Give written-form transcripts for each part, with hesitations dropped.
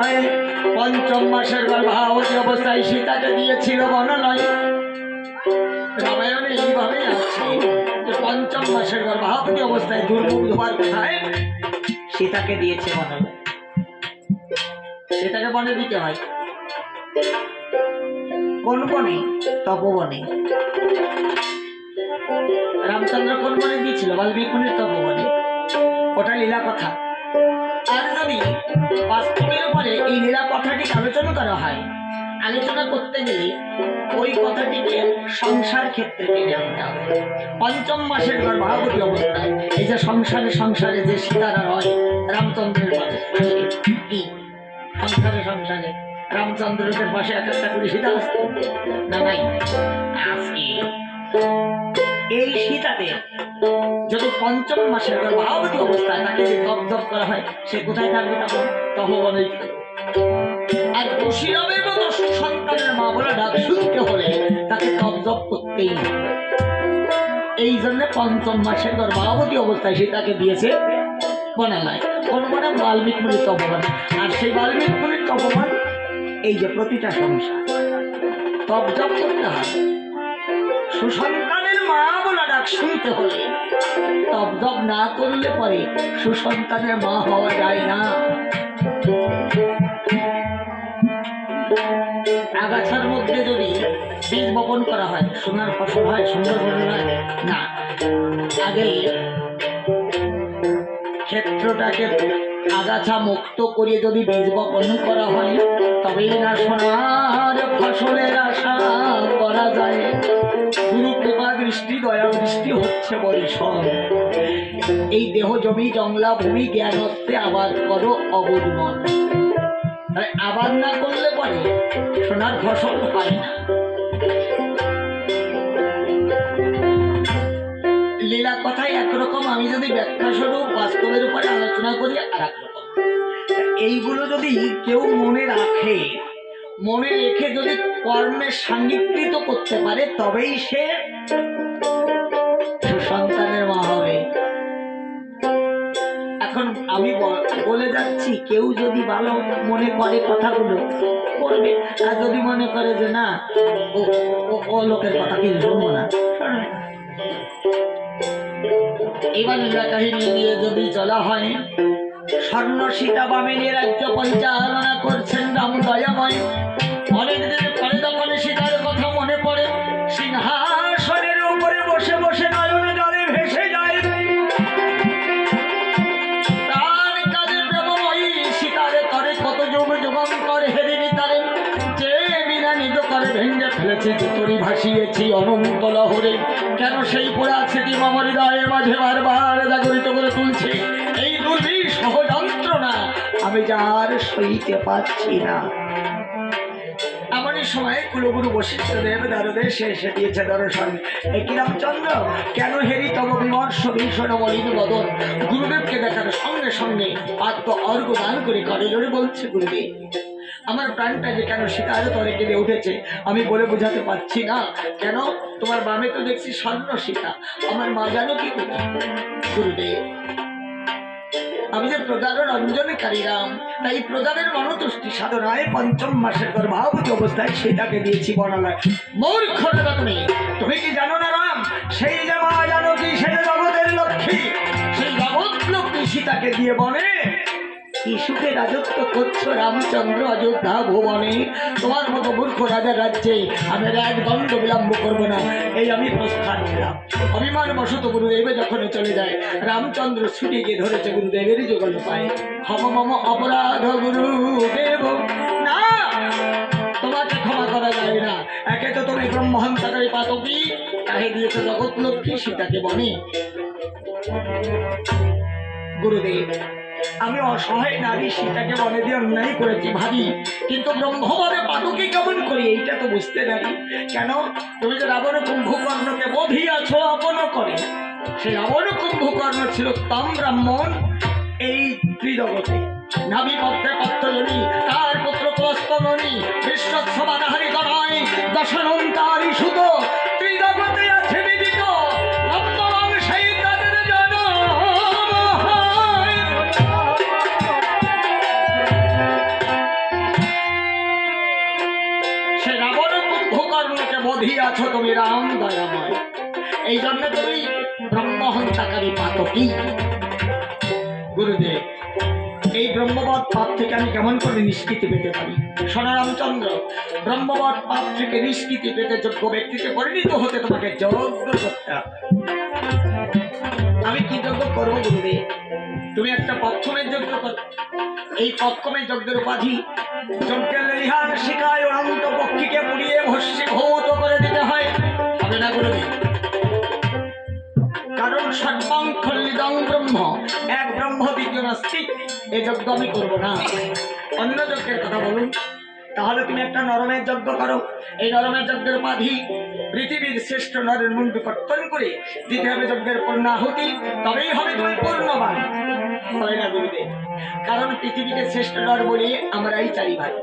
কথায় পঞ্চম মাসের গর্ভাবতী অবস্থায় সীতাকে দিয়েছিল বনলয়। রামায়ণে এইভাবে আছে যে পঞ্চম মাসের গর্ভাবতী অবস্থায় দুর্মুখ ধোয়ার কথায় সীতাকে দিয়েছে বনলয়। সীতাকে বনে দিতে হয় কোন বনে? তপবনে। রামচন্দ্র কোন বনে দিয়েছিল? বাল্মীকি মুনির তপবনে। ওটা লীলা কথা। আর যদি বাস্তবের উপরে এই লীলা কথাটি আলোচনা করা হয়, আলোচনা করতে গেলে ওই কথাটিকে সংসার ক্ষেত্রে টেনে আনতে হবে। পঞ্চম মাসের গর্ভাবতী অবস্থায় এই যে সংসারে যে সীতারা রয় রামচন্দ্রের পাশে, কি সংসারে রামচন্দ্রের পাশে এক একটা করে সীতা আসত না? নাই, আছে। এই সীতাদের যদি পঞ্চম মাসের গর্ভাবতী অবস্থায় তাকে যে দপদপ করা হয়, সে কোথায় থাকবে? তখন তপবনেই থাকবে। আর খুশিরামের মতো সুসন্তানের মা বলে ডাক শুনতে হলে তাকে দপদপ করতেই হবে। এই জন্য পঞ্চম মাসের গর্ভাবতী অবস্থায় সীতাকে দিয়েছে বনালয়। কোন বনে? বাল্মীকি মুনির তপবন। আর সেই বাল্মীকি মুনির তপবন এই যে প্রতিটা সংসার দপদপ করতে হয়। সুসন্তানের মা বলা ডাক শুনতে হলে দপদপ না করলে পরে সুসন্তানের মা হওয়া যায় না। আগাছার মধ্যে যদি বীজ বপন করা হয়, সোনার ফসল হয়, সুন্দর ফসল হয় না। আগে ক্ষেত্রটাকে আগাছা মুক্ত করে যদি বীজ বপন করা হয়, তবেই না সোনার ফসলের আশা করা যায়। গুরু কৃপা দৃষ্টি, দয়া দৃষ্টি হচ্ছে বরিশন। এই দেহ জমি জংলা ভূমি জ্ঞান হচ্ছে আবাদ করো অবুধ মন। আবাদ না করলে পরে সোনার ফসল হয় না। লীলা কথায় একরকম, আমি যদি ব্যাখ্যা স্বরূপ বাস্তবের উপরে আলোচনা করি আর একরকম। এইগুলো যদি কেউ মনে রাখে, মনে রেখে যদি কর্মে সান্নিধ্যিত করতে পারে, তবেই সে সুসন্তানের মা হবে। এখন আমি বলে যাচ্ছি, কেউ যদি ভালো মনে করে কথাগুলো করবে, আর যদি মনে করে যে না ও লোকের কথা কিছু শুনবো না। এবার লীলা কাহিনী নিয়ে যদি চলা হয়, স্বর্ণ সীতা বামিনী রাজ্য পরিচালনা করছেন রাম দয়াময়। অনেকদিন পরে যখন সীতার কথা মনে পড়ে, সিংহাসনের উপরে বসে বসে নয়ন জলে ভেসে যায় তার কাজে প্রেমময়ী সীতারে তরে কত যুগ যুগান্তর হেরিনি তারে, যে বিনা নিজ করে ভেঙে ফেলেছি তোরি ভাসিয়েছি অনন্ত লহরে। কেন সেই পোড়া স্মৃতি মম হৃদয়ের মাঝে বারবার জাগরিত করে তুলছে এই দুর্বিষহ যন্ত্রণা আমি যার সইতে পারছি না। এমনই সময় কুলগুরু বশিষ্ঠ দেব দ্বারদেশে এসে দিয়েছে দর্শন। একই রামচন্দ্র কেন হেরি তব বিমর্ষ ভীষণ মলিন বদন। গুরুদেবকে দেখার সঙ্গে সঙ্গে আত্ম অর্ঘ দান করে করে জোরে বলছে, গুরুদেব আমার প্রাণটা যে কেন সীতার তরে কেঁদে উঠেছে আমি বলে বোঝাতে পারছি না। কেন? তোমার বামে তো দেখছি স্বর্ণ সীতা, আমার মা জানো কি? গুরুদেব আমি যে প্রজার রঞ্জনকারী রাম, তাই প্রজাদের মনোতুষ্টি সাধনায় পঞ্চম মাসের গর্ভাবতী অবস্থায় সীতাকে দিয়েছি বনালয়। মূর্খ দাদা তুমি কি জানো না রাম, সেই যে মা জানো কি সে জগতের লক্ষ্মী, সেই জগৎ লক্ষ্মী সীতাকে দিয়ে বনে কি সুখে রাজত্ব করছো রামচন্দ্র অযোধ্যা ভুবনে। তোমার মতো মূর্খ রাজার রাজ্যে আমি এক দণ্ড বিলম্ব করবো না, এই আমি প্রস্থান নিলাম। অভিমান বশত গুরুদেবে যখন চলে যায়, রামচন্দ্র ছুটে গিয়ে ধরেছে গুরুদেবেরই যুগল পায়। ক্ষম মম অপরাধ গুরুদেব, না তোমাকে ক্ষমা করা যায় না। একে তো তুমি ব্রহ্মহন্তাকারী পাতকী, তাহে দিয়েছে জগৎ লক্ষ্মী সীতাকে বনে। গুরুদেব আমি অসহায় নারী সীতাকে বনে দিয়ে অন্যায় করেছি ভাবি, কিন্তু ব্রহ্মবাদে পাতকী কেমন করি এইটা তো বুঝতে পারি। কেন? তুমি যে রাবণ কুম্ভকর্ণকে বধিয়াছ আপন করে, সেই রাবণ কুম্ভকর্ণ ছিল তাম ব্রাহ্মণ এই ত্রিজগতে। নাভি পত্রে পত্রজনী, তার পুত্র ক্লস্তমণি, বিশ্বৎসবানাহারি গণয়, দশনন্তারি সুত, ত্রিজগতে আছে বিদিত সেই তাদের জন। আছো তুমি রাম দয়াময়, এই জন্য তুমি ব্রহ্মহন্তাকারী পাতকী। গুরুদেব, এই ব্রহ্মবৎ পাপ থেকে আমি কেমন করে নিষ্কৃতি পেতে পারি? শোনো রামচন্দ্র, ব্রহ্মবৎ পাপ থেকে নিষ্কৃতি পেতে যোগ্য ব্যক্তিতে পরিণত হতে তোমাকে যজ্ঞ করতে হবে। আমি কি যজ্ঞ করবো গুরুদেব? তুমি একটা পক্ষমের যজ্ঞ করো। এই পক্ষমের যজ্ঞের উপাধি যজ্ঞের লিহার শিখায় অনন্ত পক্ষীকে পুড়িয়ে ভস্মীভূত করে দিতে হয়। হবে না গুরুদেব, কারণ সর্বং খল্লিদং ব্রহ্ম, এক ব্রহ্ম দ্বিতীয় নাস্তিক। এই যজ্ঞ আমি করবো না। অন্য যজ্ঞের কথা বলুন। তাহলে তুমি একটা নরমের যজ্ঞ করো। এই নরমের যজ্ঞের উপাধি পৃথিবীর শ্রেষ্ঠ নরের মুন্ডু কর্তন করে দিতে হবে যজ্ঞের পূর্ণাহুতি, তবেই হবে তুমি পূর্ণবান। হয় না গুরুদেব, কারণ পৃথিবীতে শ্রেষ্ঠ নর বলে আমরাই চারি ভাই।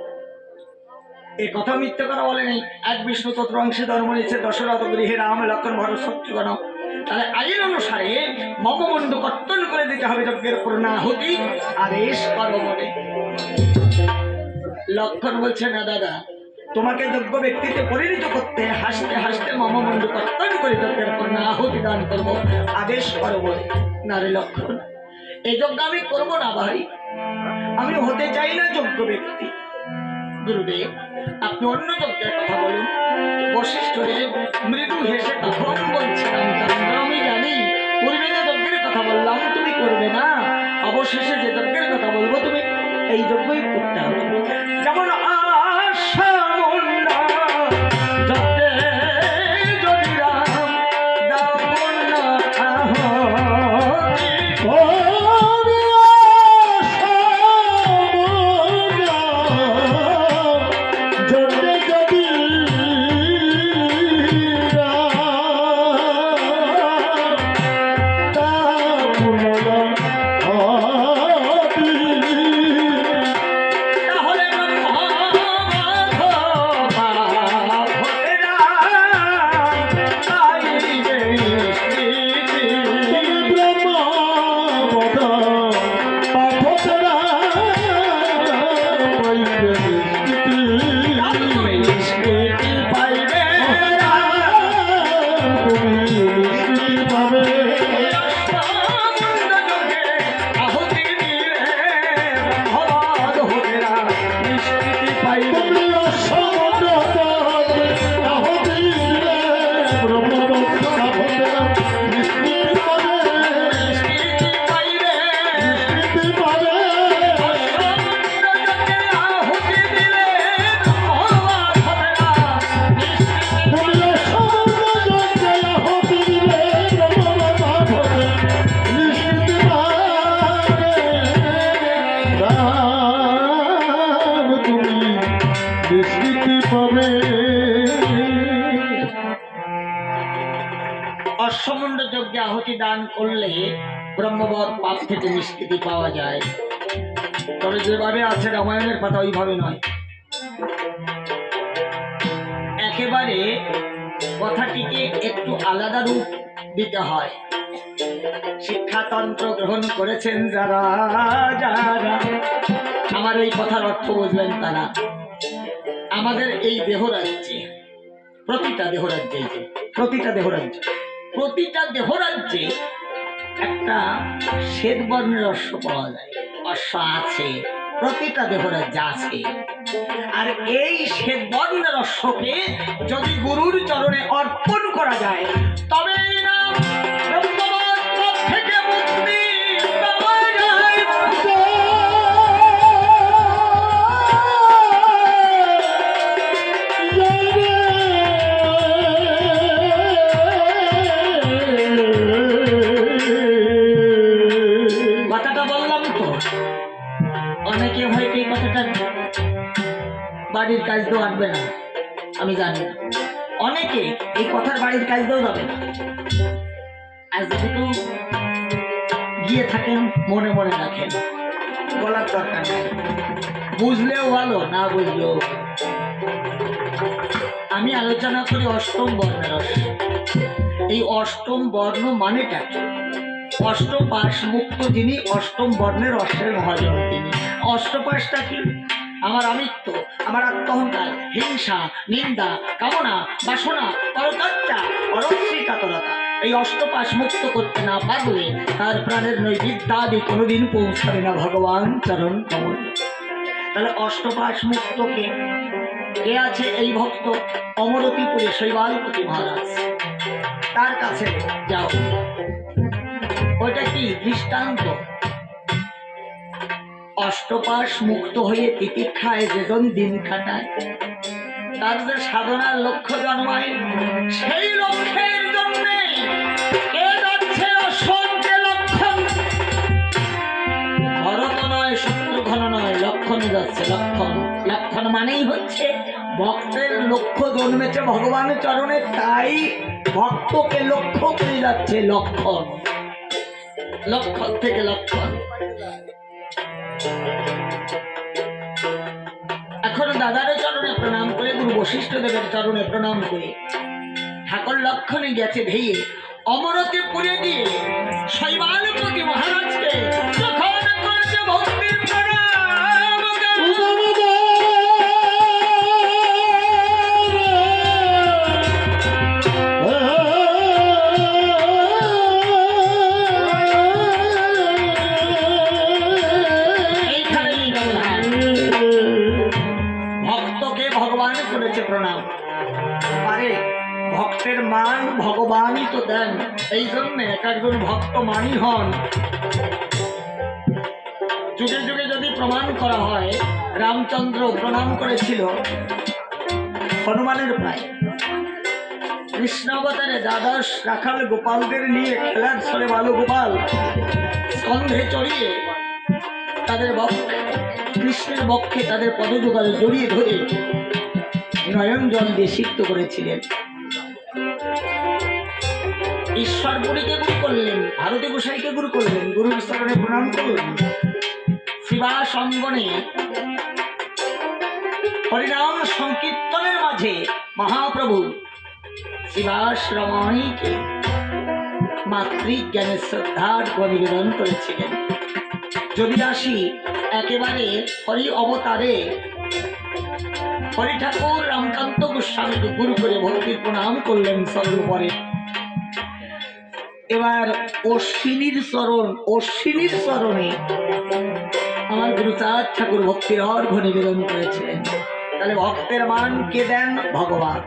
এই কথা মিথ্যে কথা বলে নেই। এক বিষ্ণু তত্র অংশে ধর্ম নিচ্ছে দশরথ গৃহে রাম লক্ষণ ভরত শত্রুঘ্ন। তাহলে আইন অনুসারে মগমুন্ড কর্তন করে দিতে হবে যজ্ঞের পূর্ণাহুতি। আদেশ করো বলে লক্ষণ বলছে, না দাদা, তোমাকে যোগ্য ব্যক্তিতে পরিণত করতে হাসতে হাসতে মমমুন্ড কর্তন করে যজ্ঞের পূর্ণাহুতি দান করবো। আদেশ করো বলে। না রে লক্ষণ, এই যজ্ঞ আমি করবো না ভাই। আমি হতে চাই না যোগ্য ব্যক্তি। গুরুদেব, আপনি অন্য যজ্ঞের কথা বলুন। বশিষ্ঠ মৃদু হেসে তখন বলছে, আমি জানি পূর্বে যে যজ্ঞের কথা বললাম তুমি করবে না, অবশেষে যে যজ্ঞের কথা বলবো তুমি এই যজ্ঞই করতে হবে। যেমন অশ্বমুণ্ড যজ্ঞে আহুতি দান করলে ব্রহ্মবৎ পাপ থেকে নিষ্কৃতি পাওয়া যায়। তবে যেভাবে আছে রামায়ণের কথা ওইভাবে নয়। একেবারে কথাটিকে একটু আলাদা রূপ দিতে হয়। শিক্ষাতন্ত্র গ্রহণ করেছেন যারা যারা আমার এই কথার অর্থ বুঝবেন তারা। আমাদের এই দেহরাজ্যে প্রতিটা দেহরাজ্যে একটা শ্বেত বর্ণের অশ্ব পাওয়া যায়। অশ্ব আছে, প্রতিটা দেহরাজ্যে আছে। আর এই শ্বেত বর্ণের অশ্বকে যদি গুরুর চরণে অর্পণ করা যায় তবে না থেকে মুক্তি পাওয়া যায়। কথাটা বললাম তো, অনেকে হয়তো এই কথাটা বাড়ির কাজ তো আনবে না, আমি জানি না। অনেকে এই কথার বাড়ির কাজ দিয়েও যাবে না। আর যদি কেউ গিয়ে থাকেন মনে মনে রাখেন, বলার দরকার নেই। বুঝলেও ভালো, না বুঝলেও। আমি আলোচনা করি অষ্টম বর্ণের রস। এই অষ্টম বর্ণ মানেটা কি? অষ্টপাশ মুক্ত যিনি অষ্টম বর্ণের অশ্বের মহাজন তিনি। অষ্টপাশটা কি? আমার আমিত্ব, আমার আত্মহংকার, হিংসা, নিন্দা, কামনা, বাসনা, পরচর্চা, অরশ্রী কাতরতা, এই অষ্টপাশ মুক্ত করতে না পারলে তার প্রাণের নৈবিদ্যাদি কোনোদিন পৌঁছাবে না ভগবান চরণ কমল। তাহলে অষ্টপাশ মুক্ত কে আছে? এই ভক্ত অমরতিপুরে শৈবালপতি মহারাজ, তার কাছে যাও। ওইটা কি দৃষ্টান্ত? অষ্টপাশ মুক্ত হয়ে তিতিক্ষায় যেজন দিন কাটায়, তার যে সাধনার লক্ষ্য জন্মায়, সেই লক্ষ্যের জন্য কে যাচ্ছে অশ্বকে লক্ষণ। ভরত নয়, শত্রুঘ্ন নয়, লক্ষণে যাচ্ছে। লক্ষণ, লক্ষণ মানেই হচ্ছে ভক্তের লক্ষ্য জন্মেছে ভগবানের চরণে, তাই ভক্তকে লক্ষ্য করে যাচ্ছে। লক্ষণ, লক্ষণ থেকে লক্ষণ। এখন দাদার চরণে প্রণাম করে, গুরু বশিষ্ঠ দেবের চরণে প্রণাম করে ঠাকুর লক্ষণে গেছে ধেয়ে অমরতে পুরে দিয়ে শৈবালপতি মহারাজকে যখন করেছে ভক্তির প্রণাম। প্রণাম পারে ভক্তের মান ভগবানই তো দেন, এই জন্য এক একজন ভক্ত মানি হন। যুগে যুগে যদি প্রমাণ করা হয়, রামচন্দ্র প্রণাম করেছিল হনুমানের প্রায়। কৃষ্ণাবতারে দ্বাদশ রাখাল গোপালদের নিয়ে খেলার ছলে বালু গোপাল স্কন্ধে চড়িয়ে তাদের কৃষ্ণের বক্ষে তাদের পদযুগল জড়িয়ে ধরে নয়ন জল দিয়ে সিক্ত করেছিলেন। ঈশ্বরপুরীকে গুরু করলেন, ভারতী গোসাইকে গুরু করলেন, গুরুর চরণে প্রণাম করলেন। শিবাস অঙ্গনে হরিনাম সংকীর্তনের মাঝে মহাপ্রভু শিবাস রমণীকে মাতৃজ্ঞানের শ্রদ্ধার নিবেদন করেছিলেন। যদি আসি একেবারে হরি অবতারে, হরি ঠাকুর রামকান্ত গোস্বামীকে গুরু করে ভক্তির প্রণাম করলেন সর্বপরে। এবার অশ্বিনীর চরণে আমার গুরুচাঁদ ঠাকুর ভক্তির অর্ঘ্য নিবেদন করেছিলেন। তাহলে ভক্তের মান কে দেন? ভগবান।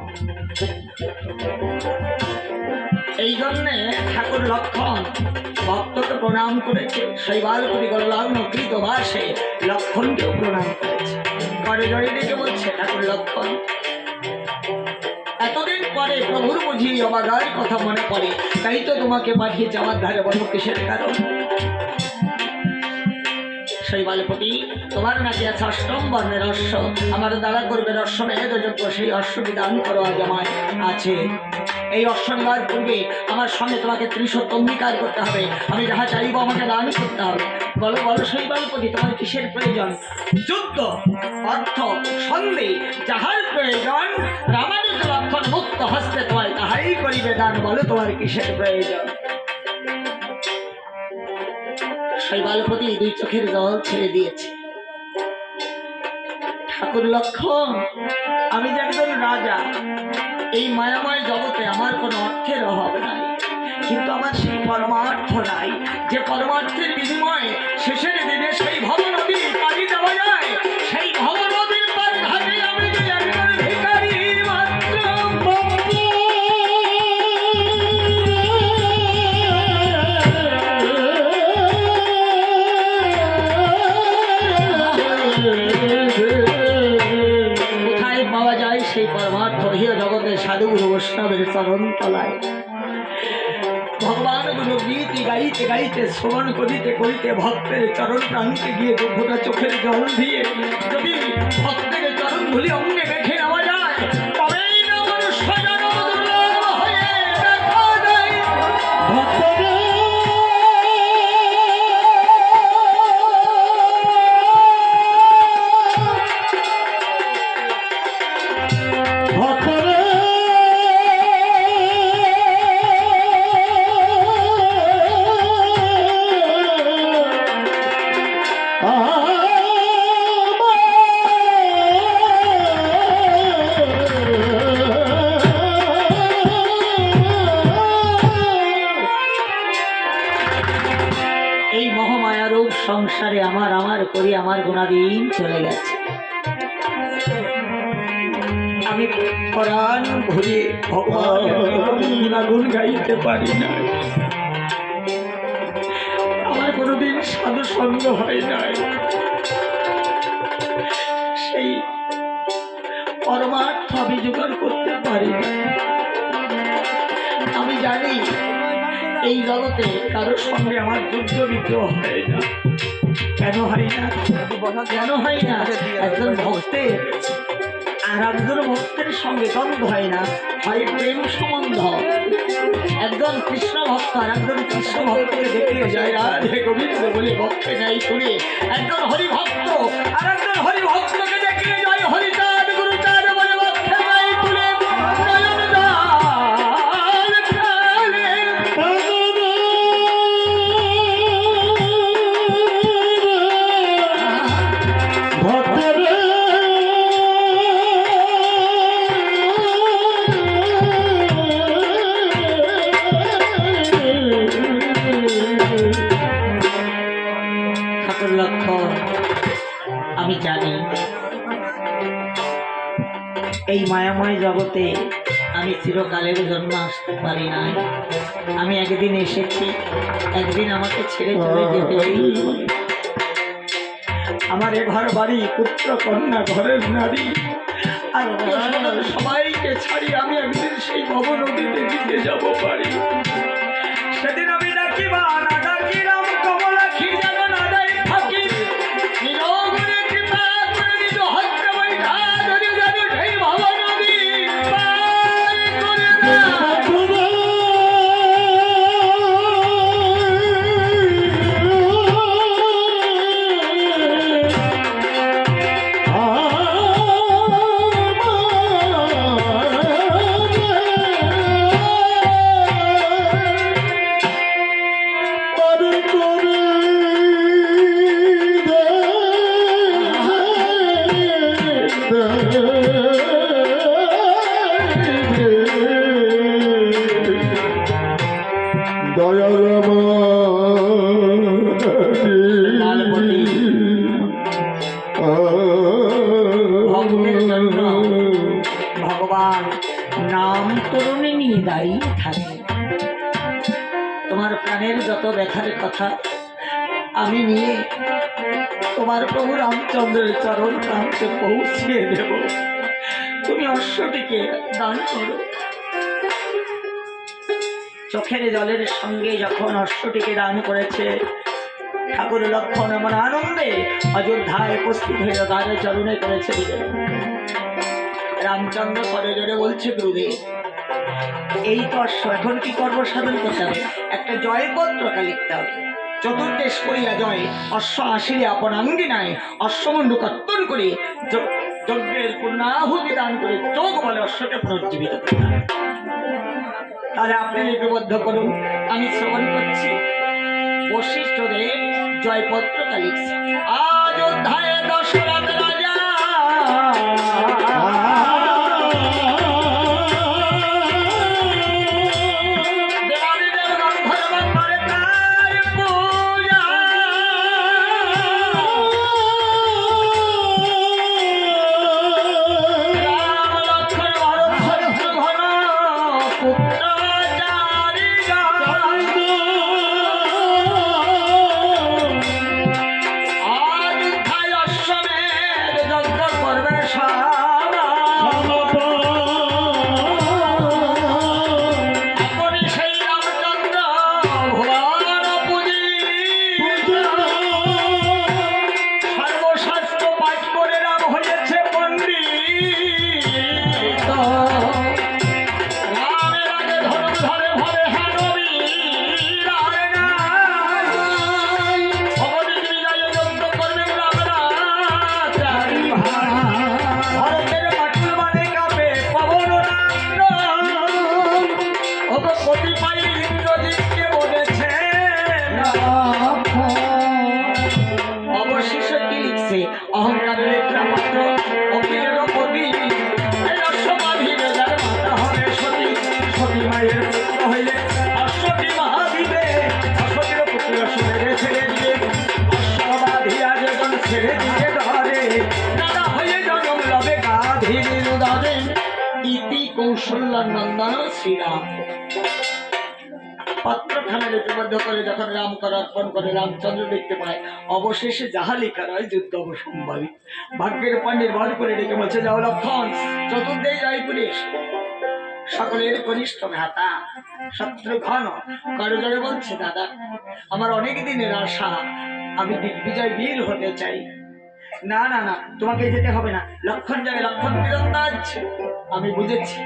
এই জন্যে ঠাকুর লক্ষণ ভক্তকে প্রণাম করেছে, শৈবালপতি গৌরলগ্ন কৃত ভাষে লক্ষণকেও প্রণাম করেছে। পরে জড়ে ডেকে বলছে ঠাকুর লক্ষণ, এতদিন পরে প্রভুর বুঝি অবাগার কথা মনে পড়ে, তাই তো তোমাকে পাঠিয়েছে। আমার ধারে বলো কিসের কারণ? শৈবালপতি, তোমার নাকি আছে অষ্টম বর্ণের অশ্ব, আমার দ্বারা করবে অশ্বমেধ যজ্ঞ, সেই অশ্ব বিধান করো আজ আমার আছে। এই অশ্ব নেওয়ার পূর্বে আমার সঙ্গে তোমাকে ত্রিশত্ব অঙ্গীকার করতে হবে, আমি যাহা চাইব আমাকে দান করতে হবে। বলো বলো শৈবালপতি, তোমার কিসের প্রয়োজন? যুদ্ধ, অর্থ, সন্দেহ, যাহার প্রয়োজন রামানুজ লক্ষণ মুক্ত হস্তে তোমায় তাহাই করিবে দান। বলো তোমার কিসের প্রয়োজন? শৈবালপতি দুই চোখের জল ছেড়ে দিয়েছে। ঠাকুর লক্ষণ, আমি যে একজন রাজা, এই মায়াময় জগতে আমার কোনো অর্থের অভাব নাই, কিন্তু আমার সেই পরমার্থ নাই যে পরমার্থের বিনিময়ে শেষের দিনে সেই ভবনদী পাড়ি দেওয়া যায়। সেই ভবনদীর পার ঘাটে আমি যে একজন ভিখারি মাত্র। কোথায় পাওয়া যায় সেই পরমার্থ? হিয় জগতের সাধু গুরু বৈষ্ণবের চরণ তলায়। ভগবান গুরু গীত গাইতে গাইতে শ্রবণ করিতে করিতে ভক্তের চরণ প্রান্তে গিয়ে দুঃখটা চোখের জল দিয়ে যদি ভক্তের চরণ ধুলি অঙ্গে রেখে নেওয়া যায়, তবেই না মনুষ্য জন্ম দুর্লভ হয়ে দেখা দেয়। আমার গুণাদিন চলে গেছে। আমি প্রাণ ভরে ভগবানের গুণাগুণ গাইতে পারি না। আমার কোনোদিন সাধু সঙ্গ হয় নাই। সেই পরমার্থ আমি জোগাড় করতে পারি না। আমি জানি এই জগতে কারোর সঙ্গে আমার যুদ্ধ বিদ্রোহ হয় না। কেন হয় না? কেন হয় না? একজন ভক্তের আর একজন ভক্তের সঙ্গে দ্বন্দ্ব হয় না, হয় প্রেম সম্বন্ধ। একজন কৃষ্ণ ভক্ত আর একজন কৃষ্ণ ভক্তকে দেখলে জয় রাধে গোবিন্দ বলে ভক্তে নাই শুনে, একজন হরি ভক্ত আর একজন হরি ভক্তকে দেখলে জয় হরিচাঁদ গুরুচাঁদ বলে ভক্তে নাই শুনে আমি জানি এই মায়াময় জগতে আমি চিরকালের জন্য আসতে পারি না। আমি একদিন এসেছি, একদিন আমাকে ছেড়ে চলে যেতে হবে। আমার এ ঘর বাড়ি, পুত্র কন্যা, ঘরের নারী আর সবাইকে ছাড়ি আমি একদিন সেই ভব নদীতে দিতে যাব পারি। সেদিন আমি ডাকি বা না ডাকি রাম কমলাখি যেন না দেয় ফাঁকি, নিরবনে কৃপা করে নিজ হস্তে বৈঠা যদি যেন সেই ভব নদী পার করে দাও। ভগবান নাম তরুণী নিয়ে দাঁড়িয়ে থাকে। তোমার প্রাণের যত ব্যথার কথা আমি নিয়ে তোমার প্রভু রামচন্দ্রের চরণ প্রান্তে পৌঁছিয়ে দেব। তুমি অশ্বটিকে দান করো। চোখের জলের সঙ্গে যখন অশ্বটিকে দান করেছে, ঠাকুর লক্ষ্মণ এমন আনন্দে অযোধ্যায় উপস্থিত হয়ে দ্বারে চরণে করেছে দিলেন। রামচন্দ্র পরে জোরে বলছে, গুরুদেব এই তো অশ্ব, এখন কি কর্ম সাধন করতে হবে? একটা জয়পত্রটা লিখতে হবে। চতুর্দেশ করিয়া জয়, অশ্ব আসিলে আপন আঙ্গিনায় অশ্বমুণ্ড কর্তন করে যজ্ঞের পূর্ণাহুতি দান করে যোগ বলে অশ্বকে পুনর্জীবিত করতে হবে। তাহলে আপনি লিপিবদ্ধ করুন, আমি শ্রবণ করছি। বশিষ্ঠ দেব জয়পত্রটা লিখছে। অযোধ্যায় দশরথ রাজা কল্যাণ নন্দন শ্রীরাম। পাত্রখানা লিপিবদ্ধ করে যখন রামকে অর্পণ করে রামচন্দ্র দেখতে পায় অবশেষে যাহা লেখা রয় যুদ্ধ অবসম্ভাবী। ভাগ্যের উপর নির্ভর করে ডেকে বলছে, যাও লক্ষণ, চতুর্দিকে জয়পুরে সকলের কনিষ্ঠ ভ্রাতা শত্রুঘ্ন করজোড়ে বলছে, দাদা আমার অনেক দিনের আশা, আমি দিগ্বিজয় বীর হতে চাই। না না না, তোমাকে যেতে হবে না। লক্ষণ যাবে, লক্ষণ তীরন্দাজ। আমি বুঝেছি,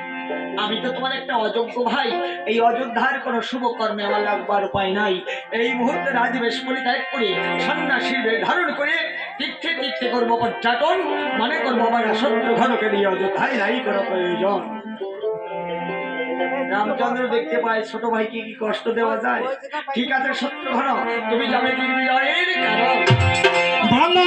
আমি তো তোমার একটা অযোগ্য ভাই। এই অযোধ্যার কোনো শুভ কর্মে আমার লাগবার উপায় নাই। এই মুহূর্তে রাজবেশ পরিত্যাগ করে সন্ন্যাসীর বেশ ধারণ করে তীর্থে তীর্থে করবো পর্যটন, মানে করবো আমার শত্রুঘ্নকে দিয়ে অযোধ্যায় নাই কোনো প্রয়োজন। রামচন্দ্র দেখতে পায় ছোট ভাইকে কি কষ্ট দেওয়া যায়। ঠিক আছে শত্রুঘ্ন, তুমি যাবে দিগ্বিজয়ের কারণ। ভালো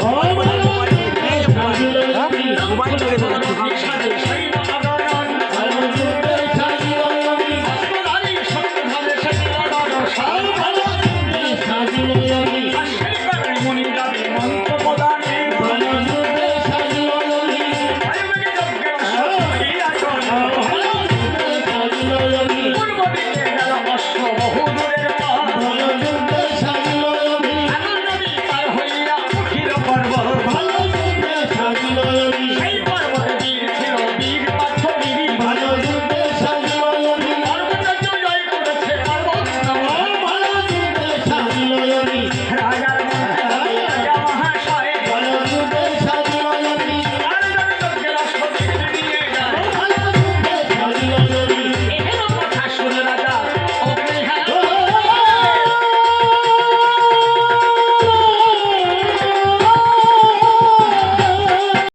Oh!